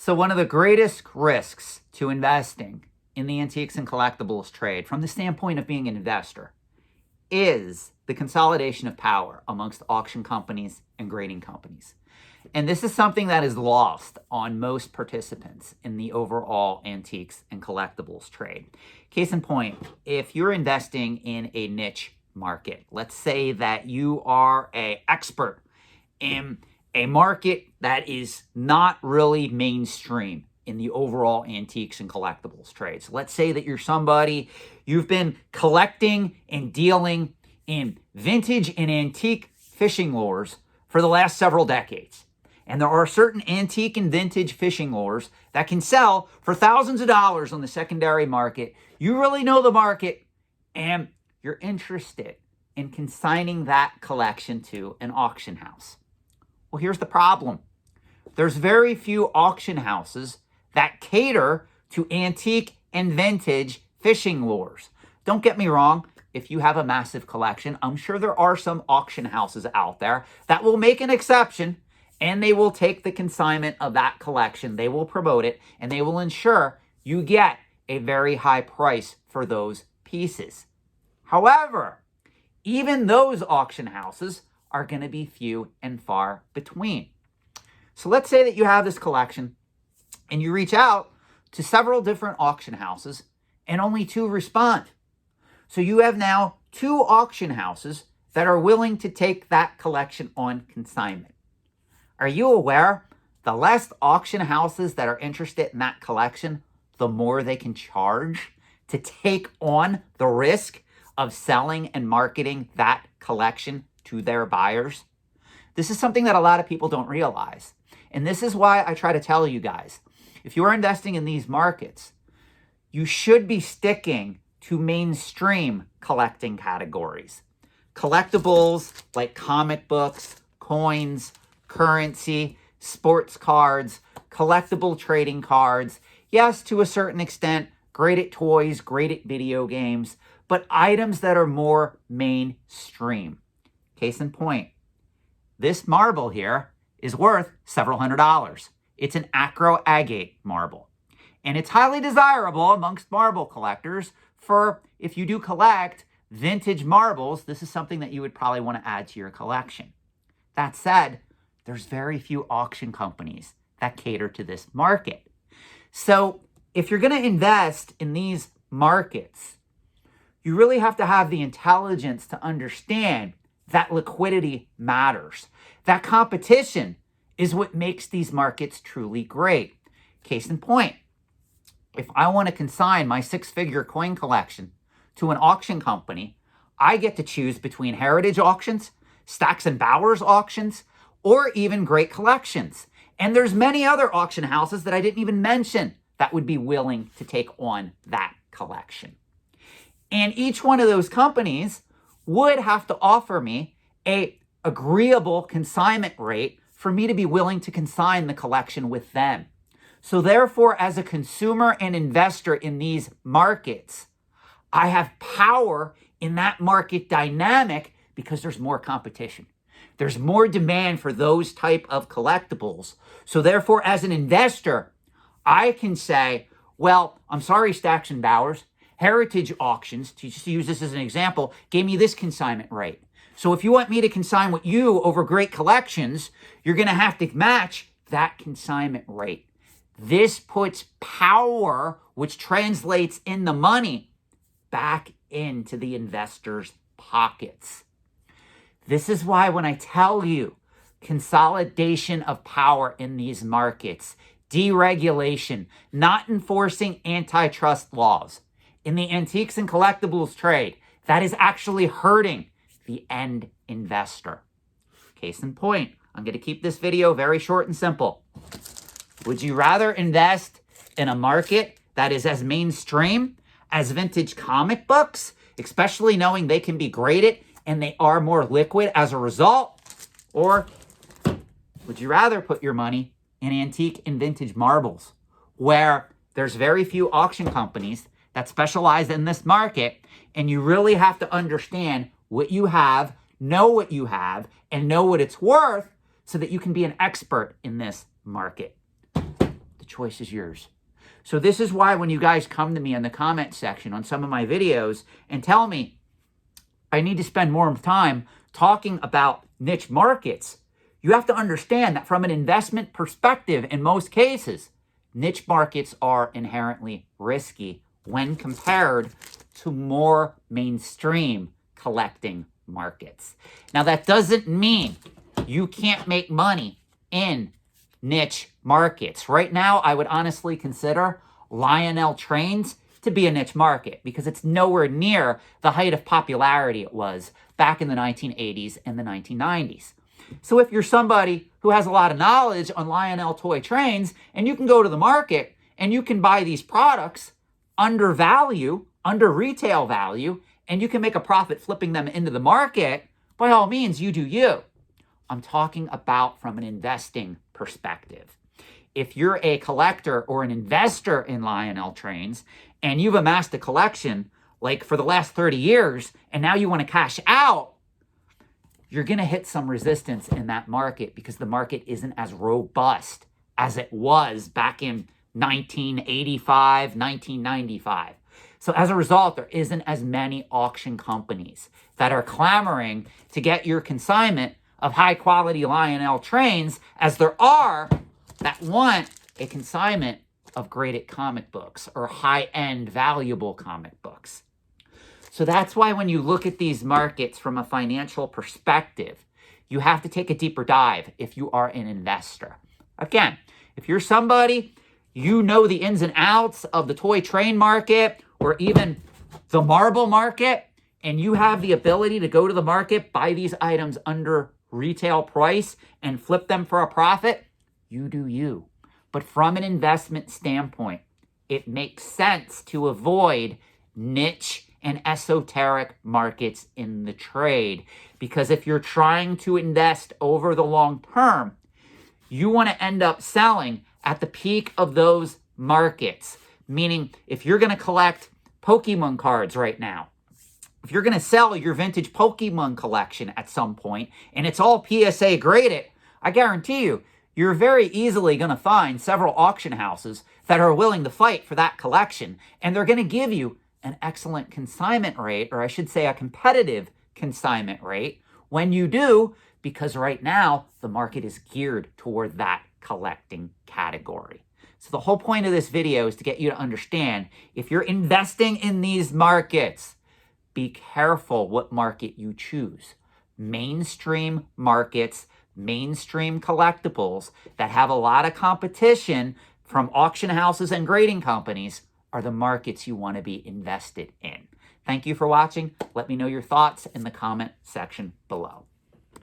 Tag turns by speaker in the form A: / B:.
A: So one of the greatest risks to investing in the antiques and collectibles trade from the standpoint of being an investor is the consolidation of power amongst auction companies and grading companies. And this is something that is lost on most participants in the overall antiques and collectibles trade. Case in point, if you're investing in a niche market, let's say that you are an expert in a market that is not really mainstream in the overall antiques and collectibles trades. Let's say that you're somebody, you've been collecting and dealing in vintage and antique fishing lures for the last several decades. And there are certain antique and vintage fishing lures that can sell for thousands of dollars on the secondary market. You really know the market and you're interested in consigning that collection to an auction house. Well, here's the problem. There's very few auction houses that cater to antique and vintage fishing lures. Don't get me wrong. If you have a massive collection, I'm sure there are some auction houses out there that will make an exception and they will take the consignment of that collection. They will promote it and they will ensure you get a very high price for those pieces. However, even those auction houses are going to be few and far between. So let's say that you have this collection and you reach out to several different auction houses and only 2 respond. So you have now 2 auction houses that are willing to take that collection on consignment. Are you aware the less auction houses that are interested in that collection, the more they can charge to take on the risk of selling and marketing that collection to their buyers? This is something that a lot of people don't realize. And this is why I try to tell you guys, if you are investing in these markets, you should be sticking to mainstream collecting categories. Collectibles like comic books, coins, currency, sports cards, collectible trading cards. Yes, to a certain extent, graded toys, graded video games, but items that are more mainstream. Case in point, this marble here is worth several $100s. It's an acro agate marble. And it's highly desirable amongst marble collectors for, if you do collect vintage marbles, this is something that you would probably want to add to your collection. That said, there's very few auction companies that cater to this market. So if you're going to invest in these markets, you really have to have the intelligence to understand that liquidity matters. That competition is what makes these markets truly great. Case in point, if I want to consign my 6-figure coin collection to an auction company, I get to choose between heritage auctions, Stacks and Bowers auctions, or even great collections. And there's many other auction houses that I didn't even mention that would be willing to take on that collection. And each one of those companies would have to offer me a agreeable consignment rate for me to be willing to consign the collection with them. So therefore, as a consumer and investor in these markets, I have power in that market dynamic because there's more competition. There's more demand for those type of collectibles. So therefore, as an investor, I can say, well, I'm sorry, Stacks and Bowers, heritage auctions, to just use this as an example, gave me this consignment rate. So if you want me to consign with you over great collections, you're going to have to match that consignment rate. This puts power, which translates in the money, back into the investor's pockets. This is why when I tell you consolidation of power in these markets, deregulation, not enforcing antitrust laws in the antiques and collectibles trade, that is actually hurting the end investor. Case in point, I'm going to keep this video very short and simple. Would you rather invest in a market that is as mainstream as vintage comic books, especially knowing they can be graded and they are more liquid as a result? Or would you rather put your money in antique and vintage marbles, where there's very few auction companies that specialize in this market, and you really have to understand what you have, know what you have, and know what it's worth so that you can be an expert in this market? The choice is yours. So this is why when you guys come to me in the comment section on some of my videos and tell me I need to spend more time talking about niche markets, you have to understand that from an investment perspective, in most cases, niche markets are inherently risky when compared to more mainstream collecting markets. Now, that doesn't mean you can't make money in niche markets. Right now, I would honestly consider Lionel Trains to be a niche market because it's nowhere near the height of popularity it was back in the 1980s and the 1990s. So if you're somebody who has a lot of knowledge on Lionel toy trains, and you can go to the market and you can buy these products under value, under retail value, and you can make a profit flipping them into the market, by all means, you do you. I'm talking about from an investing perspective. If you're a collector or an investor in Lionel trains and you've amassed a collection like for the last 30 years and now you want to cash out, you're going to hit some resistance in that market because the market isn't as robust as it was back in 1985, 1995. So as a result, there isn't as many auction companies that are clamoring to get your consignment of high-quality Lionel trains as there are that want a consignment of graded comic books or high-end valuable comic books. So that's why when you look at these markets from a financial perspective, you have to take a deeper dive if you are an investor. Again, if you're somebody, you know the ins and outs of the toy train market or even the marble market, and you have the ability to go to the market, buy these items under retail price, and flip them for a profit, you do you. But from an investment standpoint, it makes sense to avoid niche and esoteric markets in the trade. Because if you're trying to invest over the long term, you want to end up selling at the peak of those markets. Meaning, if you're going to collect Pokemon cards right now, if you're going to sell your vintage Pokemon collection at some point, and it's all PSA graded, I guarantee you, you're very easily going to find several auction houses that are willing to fight for that collection, and they're going to give you an excellent consignment rate, or I should say a competitive consignment rate, when you do, because right now the market is geared toward that collecting category. So the whole point of this video is to get you to understand, if you're investing in these markets, be careful what market you choose. Mainstream markets, mainstream collectibles that have a lot of competition from auction houses and grading companies are the markets you want to be invested in. Thank you for watching. Let me know your thoughts in the comment section below.